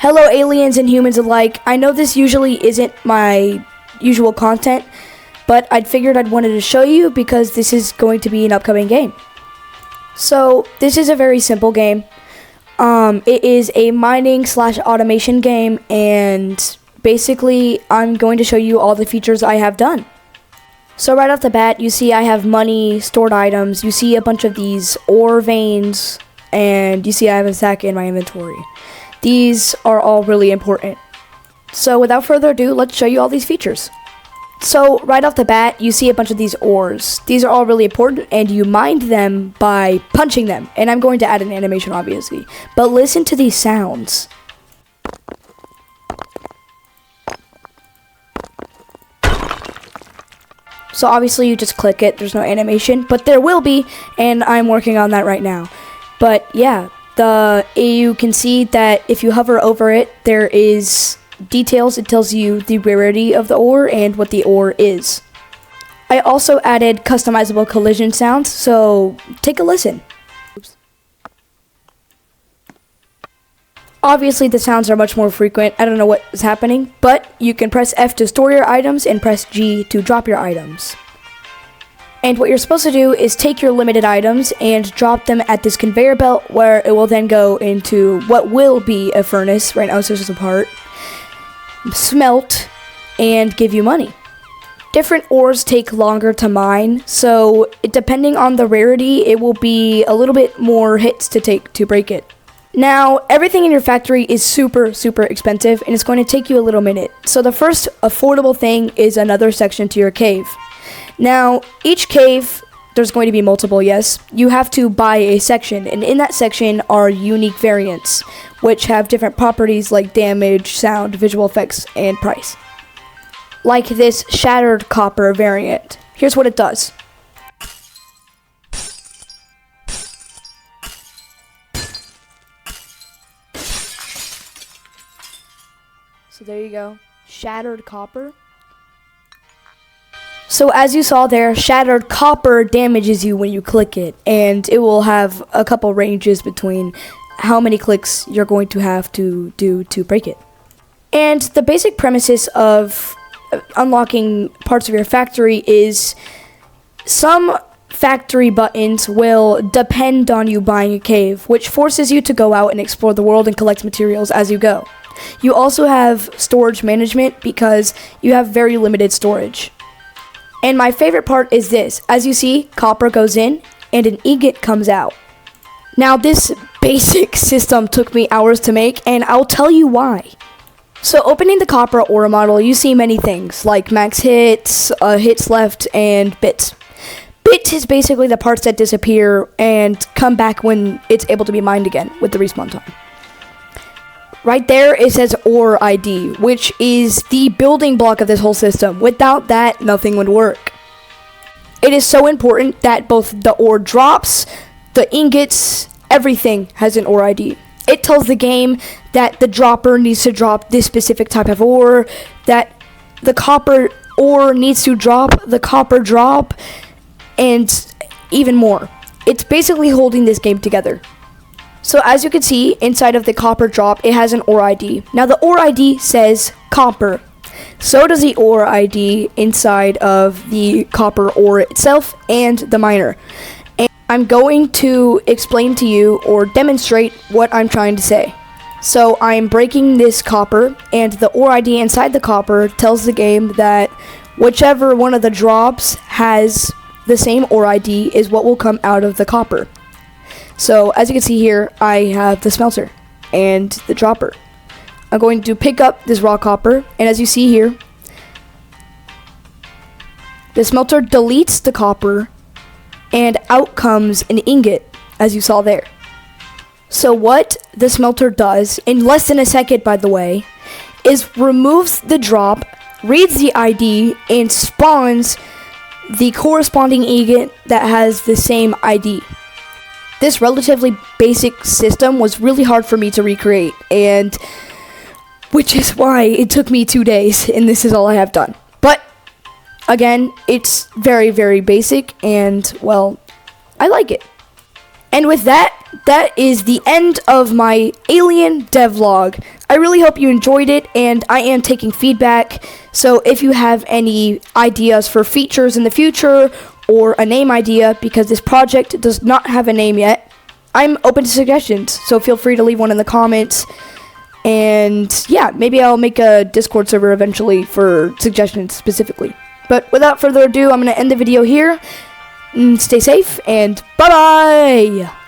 Hello aliens and humans alike. I know this usually isn't my usual content, but I'd figured I'd wanted to show you because this is going to be an upcoming game. So this is a very simple game. It is a mining / automation game, and basically I'm going to show you all the features I have done. So right off the bat, you see I have money, stored items, you see a bunch of these ore veins, and you see I have a stack in my inventory. These are all really important. So without further ado, let's show you all these features. So right off the bat, you see a bunch of these ores. These are all really important, and you mined them by punching them. And I'm going to add an animation, obviously. But listen to these sounds. So obviously you just click it, there's no animation, but there will be, and I'm working on that right now. But yeah, you can see that if you hover over it, there is details. It tells you the rarity of the ore and what the ore is. I also added customizable collision sounds, so take a listen. Oops. Obviously the sounds are much more frequent. I don't know what is happening, but you can press F to store your items and press G to drop your items. And what you're supposed to do is take your limited items and drop them at this conveyor belt, where it will then go into what will be a furnace. Right now it's just a part. Smelt and give you money. Different ores take longer to mine, so depending on the rarity, it will be a little bit more hits to take to break it. Now, everything in your factory is super expensive, and it's going to take you a little minute. So the first affordable thing is another section to your cave. Now, each cave, there's going to be multiple, yes. You have to buy a section, and in that section are unique variants, which have different properties like damage, sound, visual effects, and price. Like this shattered copper variant. Here's what it does. So there you go, shattered copper. So as you saw there, shattered copper damages you when you click it, and it will have a couple ranges between how many clicks you're going to have to do to break it. And the basic premises of unlocking parts of your factory is some factory buttons will depend on you buying a cave, which forces you to go out and explore the world and collect materials as you go. You also have storage management because you have very limited storage. And my favorite part is this. As you see, copper goes in and an ingot comes out. Now this basic system took me hours to make, and I'll tell you why. So opening the copper ore model, you see many things like max hits, hits left, and bits. Bits is basically the parts that disappear and come back when it's able to be mined again with the respawn time. Right there, it says ore ID, which is the building block of this whole system. Without that, nothing would work. It is so important that both the ore drops, the ingots, everything has an ore ID. It tells the game that the dropper needs to drop this specific type of ore, that the copper ore needs to drop the copper drop, and even more. It's basically holding this game together. So as you can see, inside of the copper drop, it has an ore ID. Now the ore ID says copper. So does the ore ID inside of the copper ore itself and the miner. And I'm going to explain to you or demonstrate what I'm trying to say. So I'm breaking this copper, and the ore ID inside the copper tells the game that whichever one of the drops has the same ore ID is what will come out of the copper. So as you can see here, I have the smelter and the dropper. I'm going to pick up this raw copper, and as you see here, the smelter deletes the copper and out comes an ingot, as you saw there. So what the smelter does, in less than a second by the way, is removes the drop, reads the ID, and spawns the corresponding ingot that has the same ID. This relatively basic system was really hard for me to recreate, and which is why it took me 2 days, and this is all I have done. But again, it's very basic, and well, I like it. And with that, that is the end of my alien devlog. I really hope you enjoyed it, and I am taking feedback. So if you have any ideas for features in the future, or a name idea, because this project does not have a name yet, I'm open to suggestions. So feel free to leave one in the comments. And yeah, maybe I'll make a Discord server eventually for suggestions specifically. But without further ado, I'm going to end the video here. Stay safe, and bye-bye!